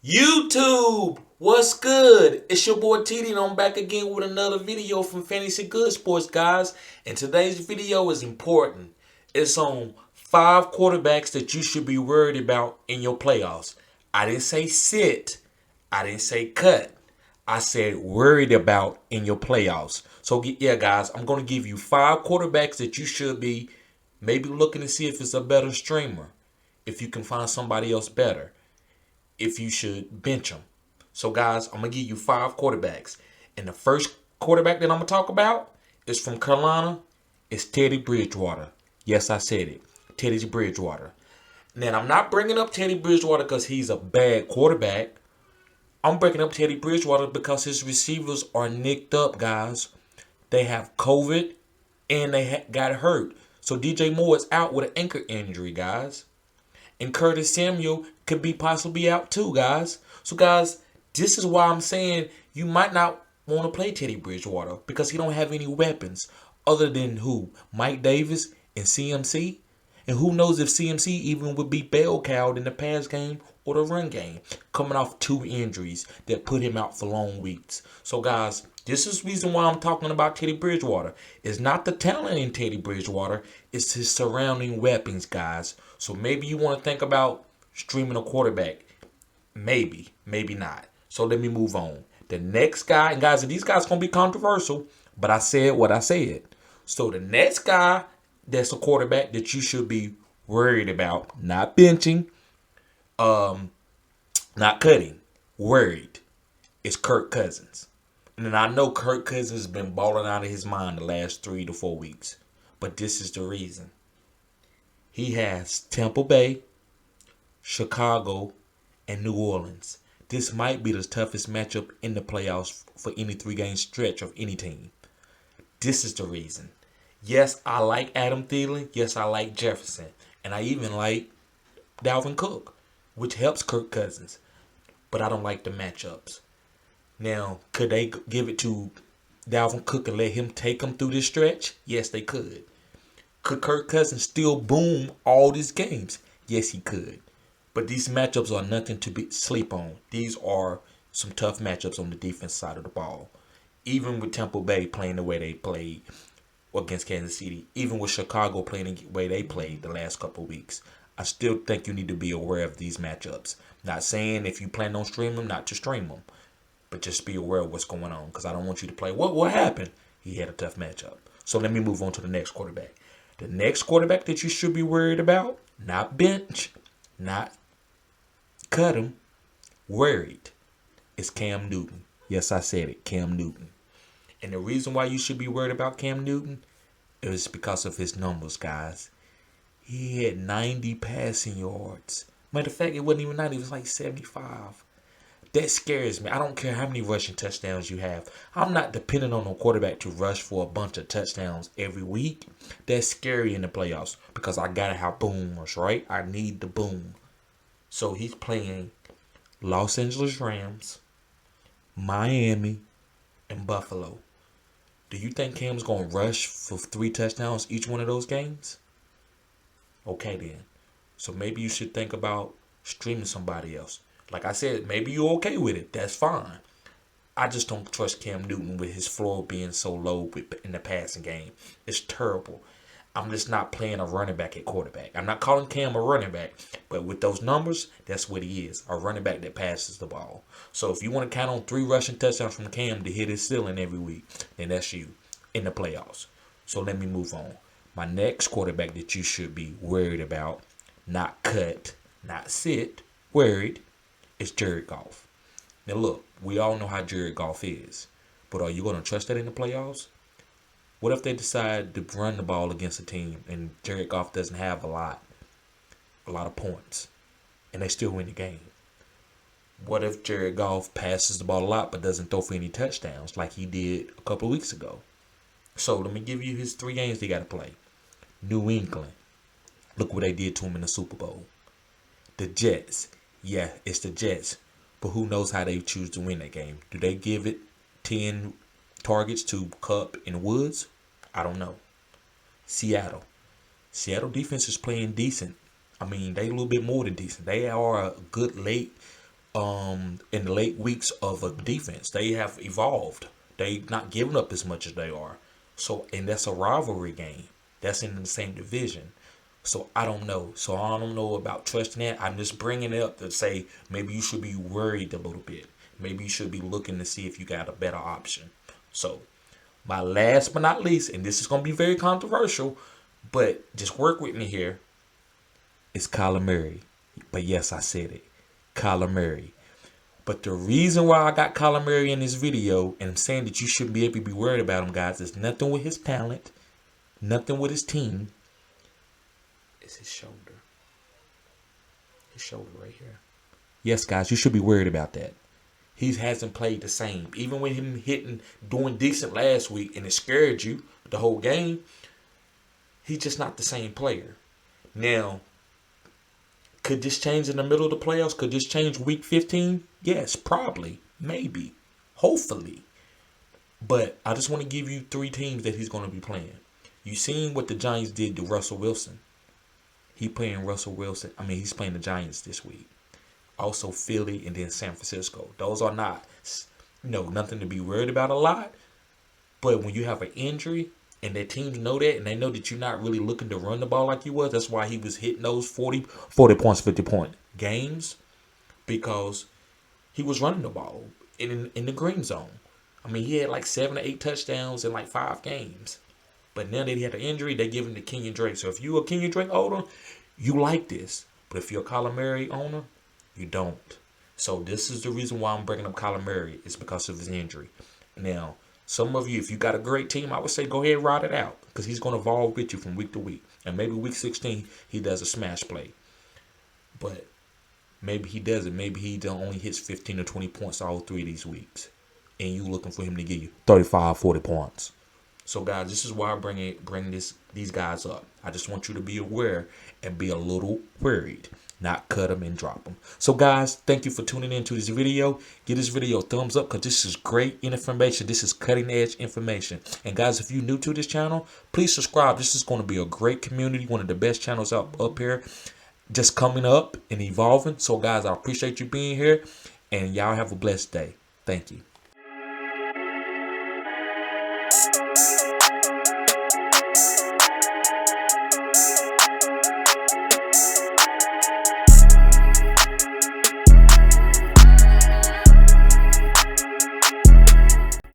YouTube, what's good? It's your boy TD and I'm back again with another video from FantasyGoodeSports, guys. And today's video is important. It's on 5 quarterbacks that you should be worried about in your playoffs. I didn't say sit. I didn't say cut. I said worried about in your playoffs. So yeah, guys, I'm going to give you 5 quarterbacks that you should be maybe looking to see if it's a better streamer. If you can find somebody else better. If you should bench them. So, guys, I'm going to give you 5 quarterbacks. And the first quarterback that I'm going to talk about is from Carolina. It's Teddy Bridgewater. Yes, I said it. Teddy Bridgewater. Now, I'm not bringing up Teddy Bridgewater because he's a bad quarterback. I'm bringing up Teddy Bridgewater because his receivers are nicked up, guys. They have COVID and they got hurt. So, DJ Moore is out with an ankle injury, guys. And Curtis Samuel could be possibly out too, guys. So, guys, this is why I'm saying you might not want to play Teddy Bridgewater because he don't have any weapons other than who? Mike Davis and CMC. And who knows if CMC even would be bell-cowed in the pass game or the run game, coming off 2 injuries that put him out for long weeks. So, guys, this is the reason why I'm talking about Teddy Bridgewater. It's not the talent in Teddy Bridgewater. It's his surrounding weapons, guys. So maybe you want to think about streaming a quarterback. Maybe. Maybe not. So let me move on. The next guy, and guys, these guys going to be controversial, but I said what I said. So the next guy that's a quarterback that you should be worried about, not benching, not cutting, worried, is Kirk Cousins. And I know Kirk Cousins has been balling out of his mind the last 3 to 4 weeks. But this is the reason. He has Tampa Bay, Chicago, and New Orleans. This might be the toughest matchup in the playoffs for any 3-game stretch of any team. This is the reason. Yes, I like Adam Thielen. Yes, I like Jefferson. And I even like Dalvin Cook, which helps Kirk Cousins. But I don't like the matchups. Now, could they give it to Dalvin Cook and let him take them through this stretch? Yes, they could. Could Kirk Cousins still boom all these games? Yes, he could. But these matchups are nothing to sleep on. These are some tough matchups on the defense side of the ball. Even with Tampa Bay playing the way they played against Kansas City, even with Chicago playing the way they played the last couple of weeks, I still think you need to be aware of these matchups. Not saying if you plan on streaming them, not to stream them. But just be aware of what's going on. Because I don't want you to play, what happened? He had a tough matchup. So let me move on to the next quarterback. The next quarterback that you should be worried about, not bench, not cut him, worried, is Cam Newton. Yes, I said it, Cam Newton. And the reason why you should be worried about Cam Newton is because of his numbers, guys. He had 90 passing yards. Matter of fact, it wasn't even 90, it was like 75. That scares me. I don't care how many rushing touchdowns you have. I'm not dependent on a quarterback to rush for a bunch of touchdowns every week. That's scary in the playoffs because I got to have boomers, right? I need the boom. So he's playing Los Angeles Rams, Miami, and Buffalo. Do you think Cam's going to rush for 3 touchdowns each one of those games? Okay, then. So maybe you should think about streaming somebody else. Like I said, maybe you're okay with it. That's fine. I just don't trust Cam Newton with his floor being so low in the passing game. It's terrible. I'm just not playing a running back at quarterback. I'm not calling Cam a running back. But with those numbers, that's what he is. A running back that passes the ball. So if you want to count on 3 rushing touchdowns from Cam to hit his ceiling every week, then that's you in the playoffs. So let me move on. My next quarterback that you should be worried about, not cut, not sit, worried, is Jared Goff. Now look, we all know how Jared Goff is. But are you going to trust that in the playoffs? What if they decide to run the ball against a team and Jared Goff doesn't have a lot of points and they still win the game? What if Jared Goff passes the ball a lot but doesn't throw for any touchdowns like he did a couple of weeks ago? So let me give you his 3 games they got to play. New England. Look what they did to him in the Super Bowl. The Jets. Yeah, it's the Jets. But who knows how they choose to win that game? Do they give it 10 targets to Cup and Woods? I don't know. Seattle. Seattle defense is playing decent. I mean, they a little bit more than decent. They are a good late in the late weeks of a defense. They have evolved. They not giving up as much as they are. So, and that's a rivalry game. That's in the same division. So I don't know. So I don't know about trusting that. I'm just bringing it up to say maybe you should be worried a little bit. Maybe you should be looking to see if you got a better option. So my last but not least, and this is going to be very controversial, but just work with me here, is Kyler Murray. But yes, I said it. Kyler Murray. But the reason why I got Kyler Murray in this video, and I'm saying that you shouldn't be able to be worried about him, guys, is nothing with his talent, nothing with his team. It's his shoulder. His shoulder right here. Yes, guys, you should be worried about that. He hasn't played the same. Even with him doing decent last week, and it scared you the whole game, he's just not the same player. Now, could this change in the middle of the playoffs? Could this change week 15? Yes, probably. Maybe. Hopefully. But I just want to give you 3 teams that he's going to be playing. You seen what the Giants did to Russell Wilson. He's playing the Giants this week. Also Philly and then San Francisco. Those are not, nothing to be worried about a lot. But when you have an injury and their teams know that, and they know that you're not really looking to run the ball like you was, that's why he was hitting those 40 points, 50-point games, because he was running the ball in the green zone. I mean, he had like 7 to 8 touchdowns in like 5 games. But now that he had an injury, they give him to Kenyon Drake. So if you're a Kenyon Drake owner, you like this. But if you're a Kyler Murray owner, you don't. So this is the reason why I'm bringing up Kyler Murray. It's because of his injury. Now, some of you, if you got a great team, I would say go ahead and ride it out, because he's going to evolve with you from week to week. And maybe week 16, he does a smash play. But maybe he doesn't. Maybe he only hits 15 or 20 points all 3 of these weeks. And you looking for him to give you 35, 40 points. So, guys, this is why I bring these guys up. I just want you to be aware and be a little worried. Not cut them and drop them. So, guys, thank you for tuning into this video. Give this video a thumbs up, because this is great information. This is cutting-edge information. And, guys, if you're new to this channel, please subscribe. This is going to be a great community, one of the best channels up here, just coming up and evolving. So, guys, I appreciate you being here, and y'all have a blessed day. Thank you.